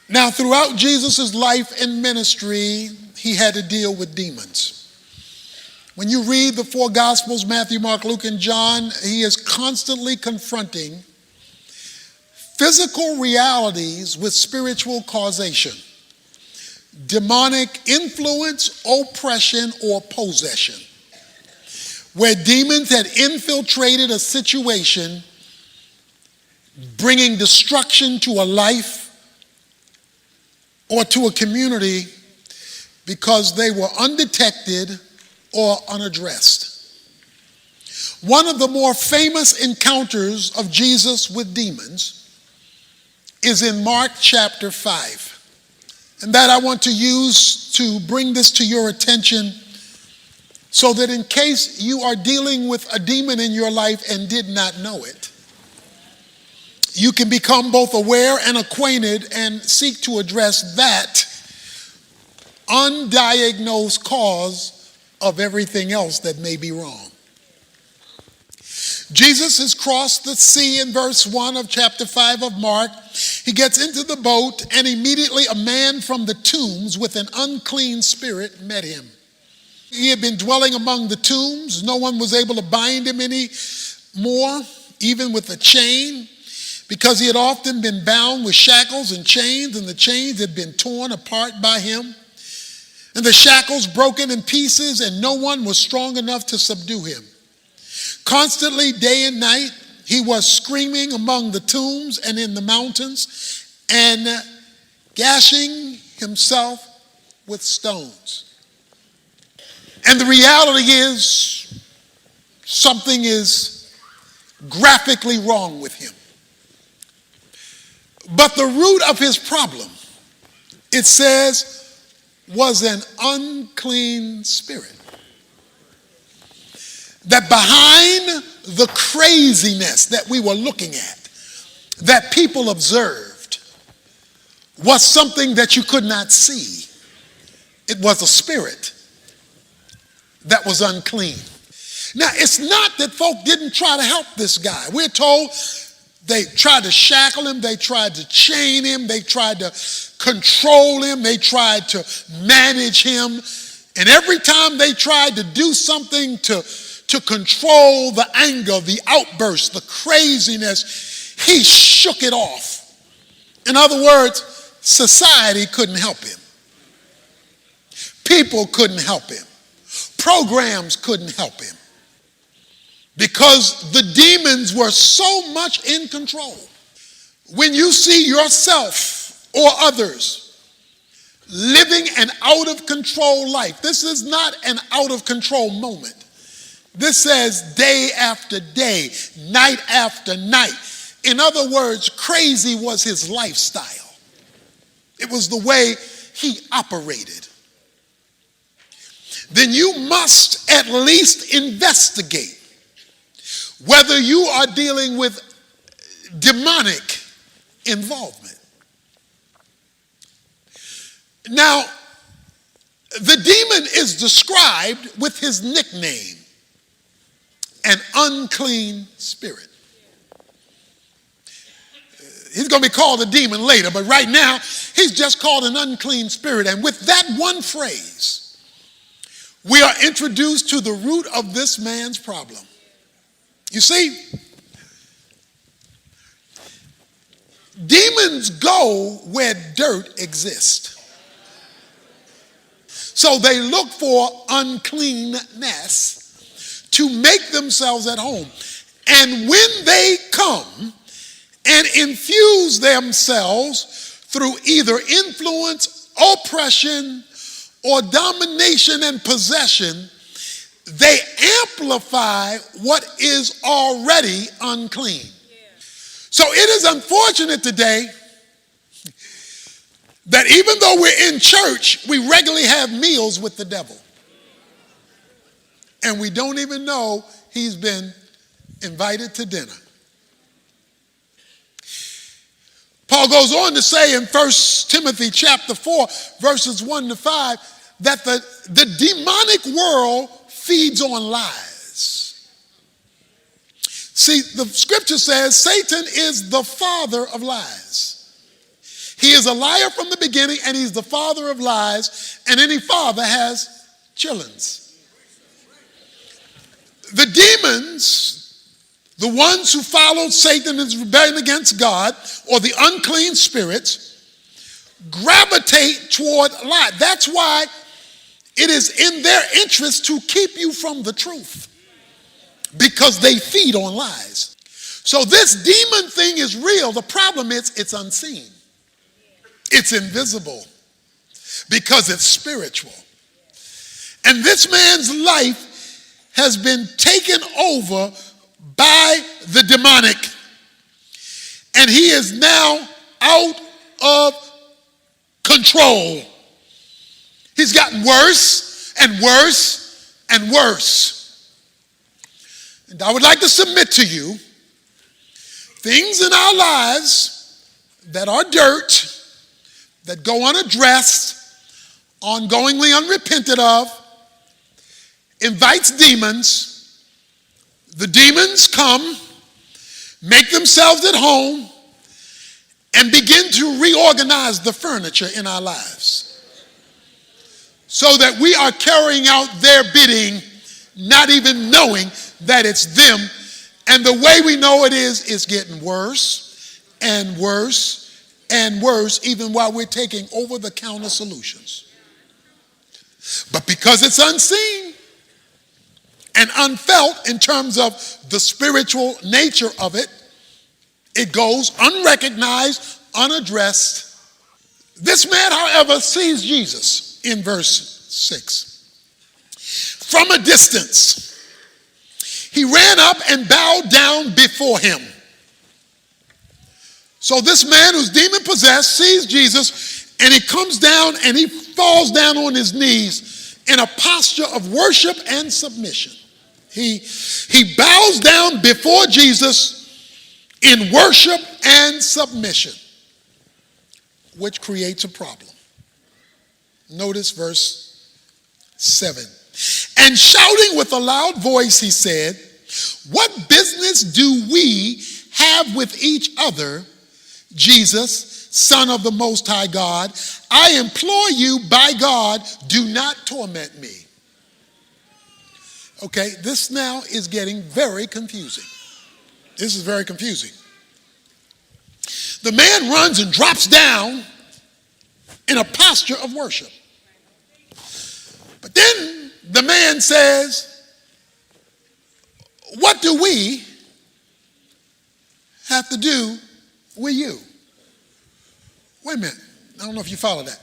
Now, throughout Jesus' life and ministry, he had to deal with demons. When you read the four Gospels, Matthew, Mark, Luke, and John, he is constantly confronting physical realities with spiritual causation, demonic influence, oppression, or possession, where demons had infiltrated a situation, bringing destruction to a life or to a community because they were undetected or unaddressed. One of the more famous encounters of Jesus with demons is in Mark chapter 5. And that I want to use to bring this to your attention so that in case you are dealing with a demon in your life and did not know it, you can become both aware and acquainted and seek to address that undiagnosed cause of everything else that may be wrong. Jesus has crossed the sea in verse 1 of chapter 5 of Mark. He gets into the boat, and immediately a man from the tombs with an unclean spirit met him. He had been dwelling among the tombs. No one was able to bind him any more, even with a chain, because he had often been bound with shackles and chains, and the chains had been torn apart by him, and the shackles broken in pieces, and no one was strong enough to subdue him. Constantly, day and night, he was screaming among the tombs and in the mountains and gashing himself with stones. And the reality is, something is graphically wrong with him. But the root of his problem, it says, was an unclean spirit. That behind the craziness that we were looking at, that people observed, was something that you could not see. It was a spirit that was unclean. Now, it's not that folk didn't try to help this guy. We're told they tried to shackle him, they tried to chain him, they tried to control him, they tried to manage him. And every time they tried to do something to control the anger, the outburst, the craziness, he shook it off. In other words, society couldn't help him. People couldn't help him. Programs couldn't help him. Because the demons were so much in control. When you see yourself or others living an out of control life, this is not an out of control moment. This says day after day, night after night. In other words, crazy was his lifestyle. It was the way he operated. Then you must at least investigate whether you are dealing with demonic involvement. Now, the demon is described with his nickname, an unclean spirit. He's going to be called a demon later, but right now, he's just called an unclean spirit. And with that one phrase, we are introduced to the root of this man's problem. You see, demons go where dirt exists. So they look for uncleanness to make themselves at home. And when they come and infuse themselves through either influence, oppression, or domination and possession, they amplify what is already unclean. So it is unfortunate today that even though we're in church, we regularly have meals with the devil. And we don't even know he's been invited to dinner. Paul goes on to say in 1 Timothy chapter 4, verses 1 to 5, that the demonic world feeds on lies. See, the scripture says Satan is the father of lies. He is a liar from the beginning, and he's the father of lies, and any father has childrens. The demons, the ones who followed Satan in his rebellion against God, or the unclean spirits, gravitate toward lie. That's why it is in their interest to keep you from the truth, because they feed on lies. So this demon thing is real. The problem is it's unseen. It's invisible because it's spiritual. And this man's life has been taken over by the demonic. And he is now out of control. He's gotten worse and worse and worse. And I would like to submit to you things in our lives that are dirt, that go unaddressed, ongoingly unrepented of, invites demons. The demons come, make themselves at home, and begin to reorganize the furniture in our lives so that we are carrying out their bidding, not even knowing that it's them. And the way we know it is, it's getting worse and worse and worse, even while we're taking over-the-counter solutions. But because it's unseen and unfelt in terms of the spiritual nature of it, it goes unrecognized, unaddressed. This man, however, sees Jesus in verse 6. From a distance, he ran up and bowed down before him. So this man who's demon-possessed sees Jesus, and he comes down and he falls down on his knees in a posture of worship and submission. He bows down before Jesus in worship and submission, which creates a problem. Notice verse 7. And shouting with a loud voice, he said, "What business do we have with each other, Jesus, Son of the Most High God? I implore you by God, do not torment me." Okay, this now is getting very confusing. This is very confusing. The man runs and drops down in a posture of worship. But then the man says, "What do we have to do with you?" Wait a minute. I don't know if you follow that.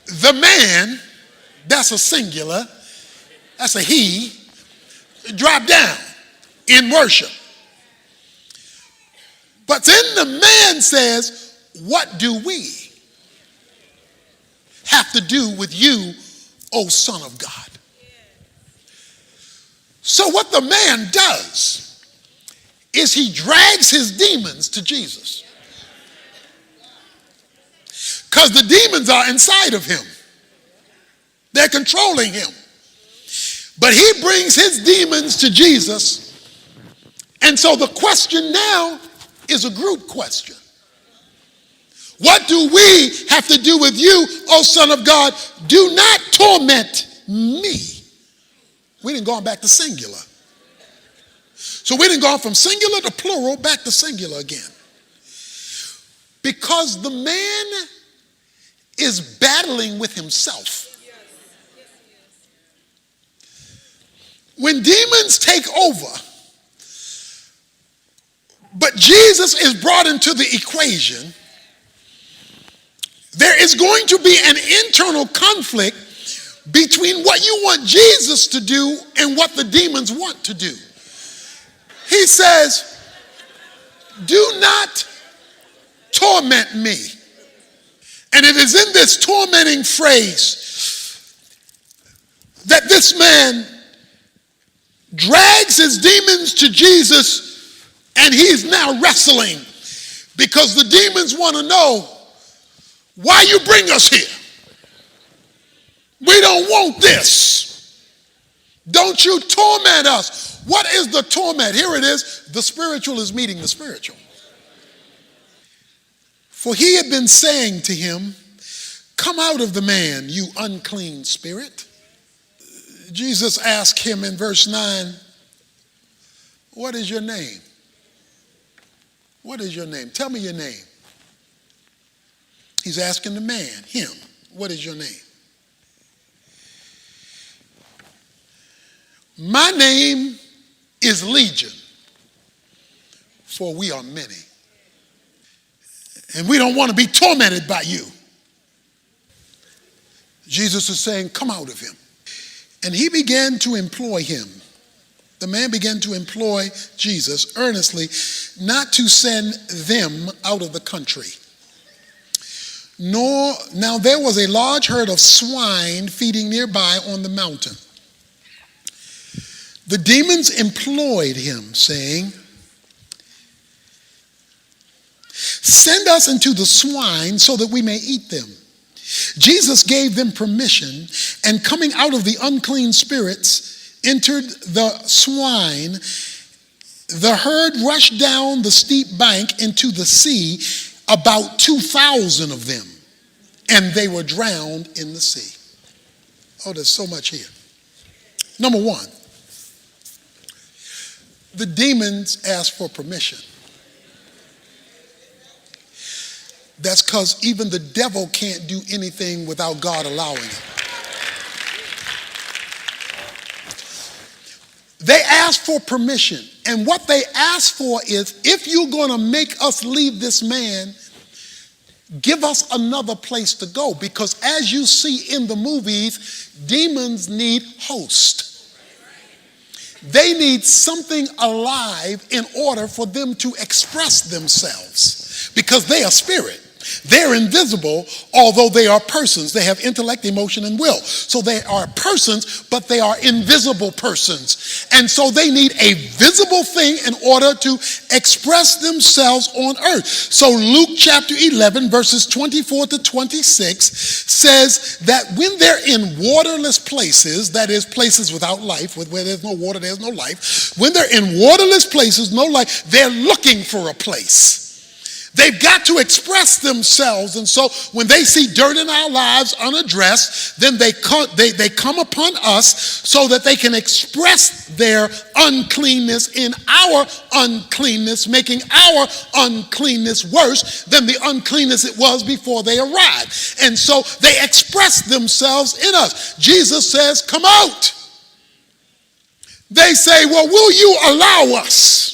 The man, that's a singular, that's a he, dropped down in worship. But then the man says, "What do we have to do with you, O Son of God?" So what the man does is he drags his demons to Jesus, because the demons are inside of him. They're controlling him. But he brings his demons to Jesus. And so the question now is a group question. What do we have to do with you, O Son of God? Do not torment me. We didn't go back to singular. So we didn't go from singular to plural back to singular again. Because the man is battling with himself. When demons take over, but Jesus is brought into the equation, there is going to be an internal conflict between what you want Jesus to do and what the demons want to do. He says, "Do not torment me." And it is in this tormenting phrase that this man drags his demons to Jesus, and he's now wrestling, because the demons want to know, why you bring us here? We don't want this. Don't you torment us. What is the torment? Here it is. The spiritual is meeting the spiritual. For he had been saying to him, "Come out of the man, you unclean spirit." Jesus asked him in verse 9, "What is your name?" What is your name? Tell me your name. He's asking the man, him, what is your name? My name is Legion, for we are many. And we don't want to be tormented by you. Jesus is saying, come out of him. And he began to employ him. The man began to employ Jesus earnestly, not to send them out of the country. Now there was a large herd of swine feeding nearby on the mountain. The demons employed him, saying, "Send us into the swine so that we may eat them." Jesus gave them permission, and coming out of the unclean spirits, entered the swine. The herd rushed down the steep bank into the sea, about 2,000 of them, and they were drowned in the sea. Oh, there's so much here. Number one, the demons asked for permission. That's because even the devil can't do anything without God allowing it. They asked for permission. And what they asked for is, if you're going to make us leave this man, give us another place to go. Because as you see in the movies, demons need hosts. They need something alive in order for them to express themselves. Because they are spirit. They're invisible, although they are persons. They have intellect, emotion, and will. So they are persons, but they are invisible persons. And so they need a visible thing in order to express themselves on earth. So Luke chapter 11, verses 24 to 26 says that when they're in waterless places, that is places without life, where there's no water, there's no life. When they're in waterless places, no life, they're looking for a place. They've got to express themselves, and so when they see dirt in our lives unaddressed, then they come upon us so that they can express their uncleanness in our uncleanness, making our uncleanness worse than the uncleanness it was before they arrived. And so they express themselves in us. Jesus says, "Come out." They say, "Well, will you allow us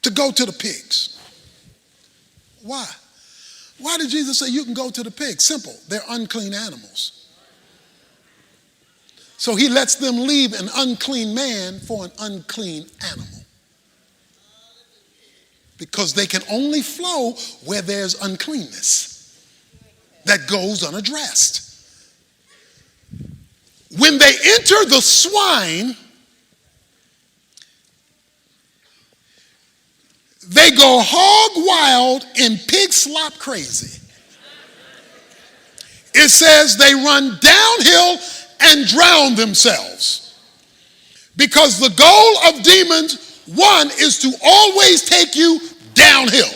to go to the pigs?" Why? Why did Jesus say you can go to the pigs? Simple. They're unclean animals. So he lets them leave an unclean man for an unclean animal. Because they can only flow where there's uncleanness that goes unaddressed. When they enter the swine, they go hog wild and pig slop crazy. It says they run downhill and drown themselves. Because the goal of demons, one, is to always take you downhill.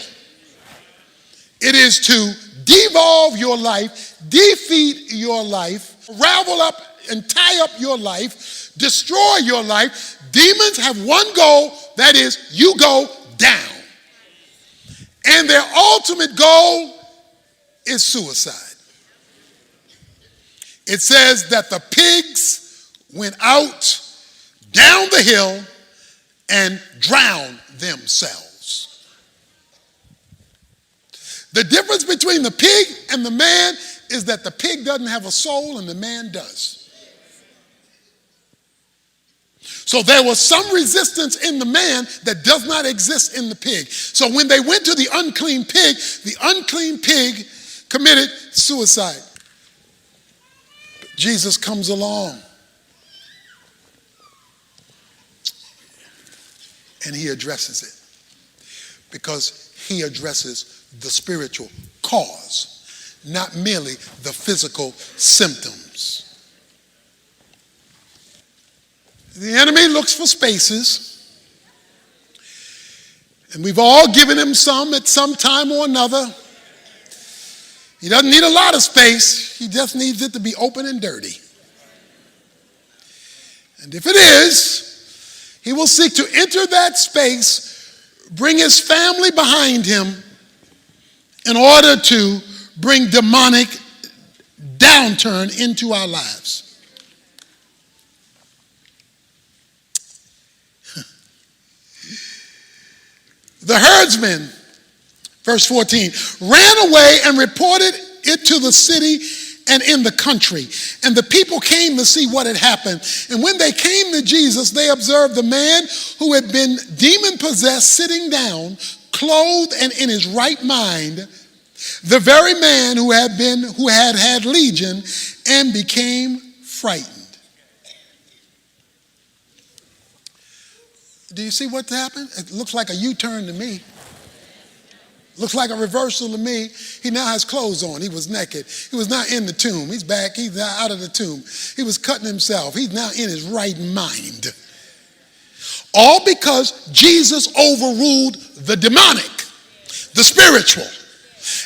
It is to devolve your life, defeat your life, ravel up and tie up your life, destroy your life. Demons have one goal, that is, you go down. And their ultimate goal is suicide. It says that the pigs went out down the hill and drowned themselves. The difference between the pig and the man is that the pig doesn't have a soul and the man does. So there was some resistance in the man that does not exist in the pig. So when they went to the unclean pig committed suicide. But Jesus comes along and he addresses it. Because he addresses the spiritual cause, not merely the physical symptoms. The enemy looks for spaces, And we've all given him some at some time or another. He doesn't need a lot of space. He just needs it to be open and dirty. And if it is, he will seek to enter that space, bring his family behind him in order to bring demonic downturn into our lives. The herdsmen, verse 14, ran away and reported it to the city and in the country. And the people came to see what had happened. And when they came to Jesus, they observed the man who had been demon-possessed sitting down, clothed and in his right mind, the very man who had legion, and became frightened. Do you see what happened? It looks like a U-turn to me. Looks like a reversal to me. He now has clothes on. He was naked. He was not in the tomb. He's back. He's now out of the tomb. He was cutting himself. He's now in his right mind. All because Jesus overruled the demonic, the spiritual.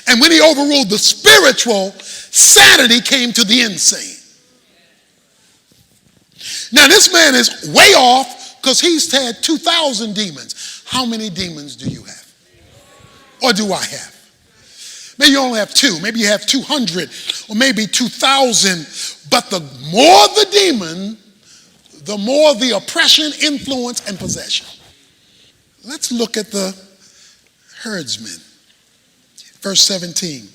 And when he overruled the spiritual, sanity came to the insane. Now this man is way off because he's had 2,000 demons. How many demons do you have? Or do I have? Maybe you only have 2. Maybe you have 200 or maybe 2,000. But the more the demon, the more the oppression, influence, and possession. Let's look at the herdsmen. Verse 17.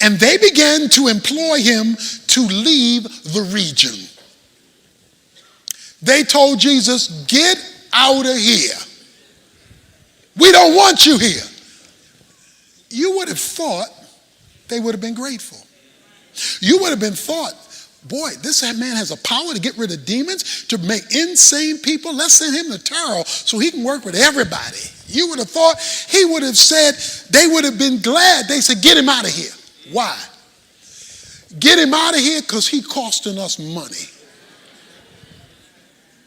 And they began to employ him to leave the region. They told Jesus, get out of here. We don't want you here. You would have thought they would have been grateful. You would have been thought, boy, this man has a power to get rid of demons, to make insane people. Let's send him to Taro so he can work with everybody. You would have thought he would have said, they would have been glad. They said, get him out of here. Why? Get him out of here because he's costing us money.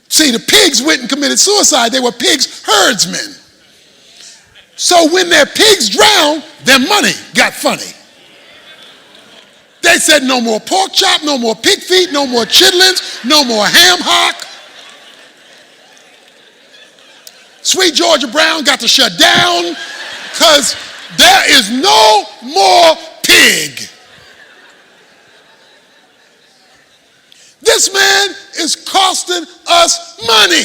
See, the pigs went and committed suicide. They were pigs herdsmen. So when their pigs drowned, their money got funny. They said no more pork chop, no more pig feet, no more chitlins, no more ham hock. Sweet Georgia Brown got to shut down because there is no more pig. This man is costing us money.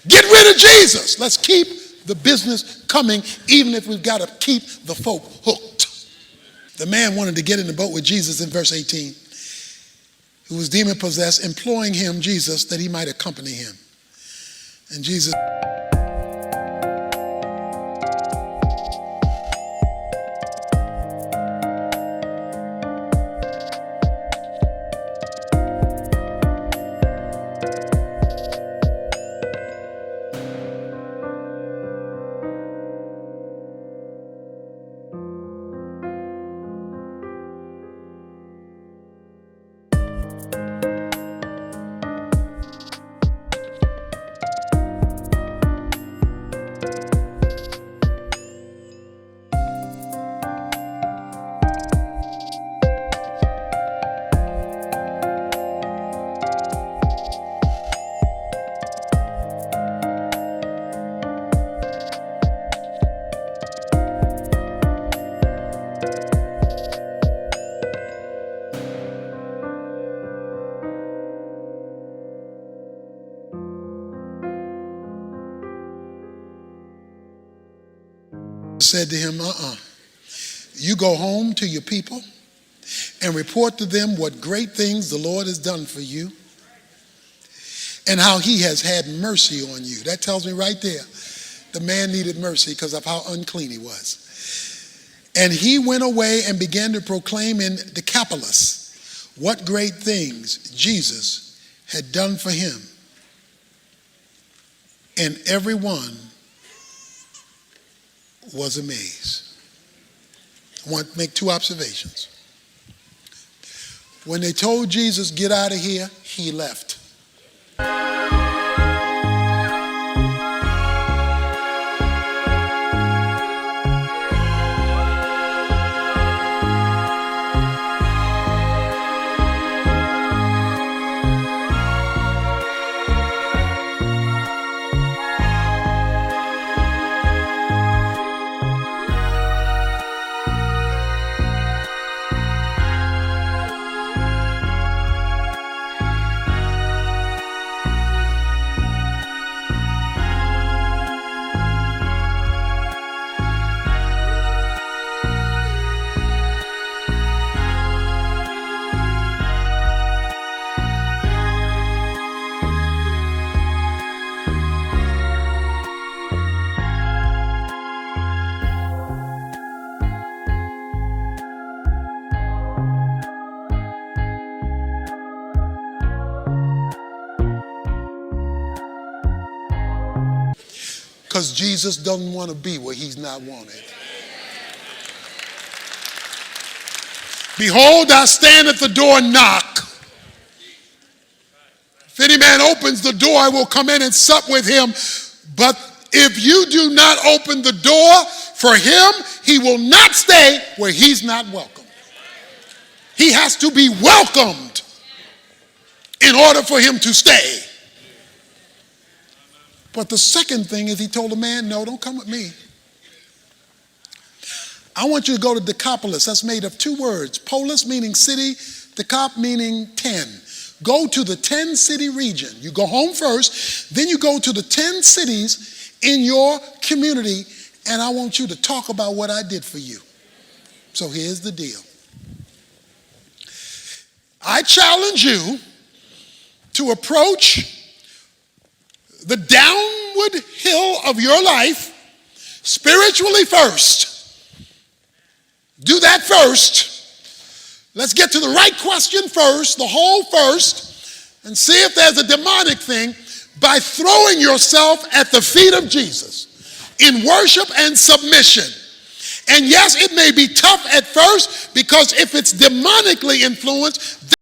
Get rid of Jesus. Let's keep the business coming, even if we've got to keep the folk hooked. The man wanted to get in the boat with Jesus in verse 18, who was demon-possessed, imploring him, Jesus, that he might accompany him. And Jesus said to him, you go home to your people and report to them what great things the Lord has done for you and how he has had mercy on you. That tells me right there, the man needed mercy because of how unclean he was. And he went away and began to proclaim in Decapolis what great things Jesus had done for him. And everyone was amazed. I want to make 2 observations. When they told Jesus, get out of here, he left. Because Jesus doesn't want to be where he's not wanted. Behold, I stand at the door and knock. If any man opens the door, I will come in and sup with him. But if you do not open the door for him, he will not stay where he's not welcome. He has to be welcomed in order for him to stay. But the second thing is he told the man, no, don't come with me. I want you to go to Decapolis. That's made of two words. Polis meaning city, Decap meaning 10. Go to the 10-city region. You go home first, then you go to the 10 cities in your community, and I want you to talk about what I did for you. So here's the deal. I challenge you to approach the downward hill of your life spiritually first. Do that first. Let's get to the right question first, the whole first, and see if there's a demonic thing by throwing yourself at the feet of Jesus in worship and submission. And yes, it may be tough at first because if it's demonically influenced,